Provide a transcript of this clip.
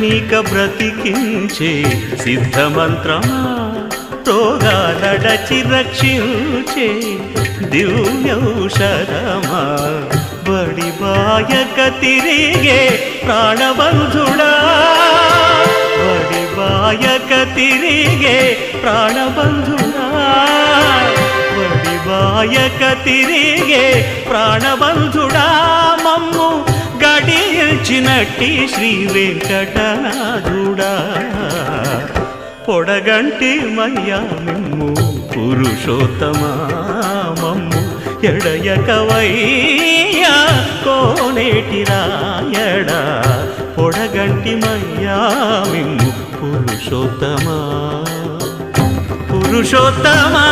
నీక బ్రతికించే సిద్ధమంత్రమా రోగాలడచి రక్షించే దివ్యౌషధమా బడి బాయక తిరిగే ప్రాణబంధుడా బడి బాయక తిరిగే ప్రాణబంధుడా బడి బాయక తిరిగే ప్రాణబంధుడా మమ్ము గడిచినట్టి శ్రీ వెంకటనాథుడా పొడగంటి మయ్యా మిమ్ము పురుషోత్తమా మమ్ము ఎడయకవయ్యా కోనేటి రాయడా పొడగంటి మయ్యా మిమ్ము పురుషోత్తమా పురుషోత్తమా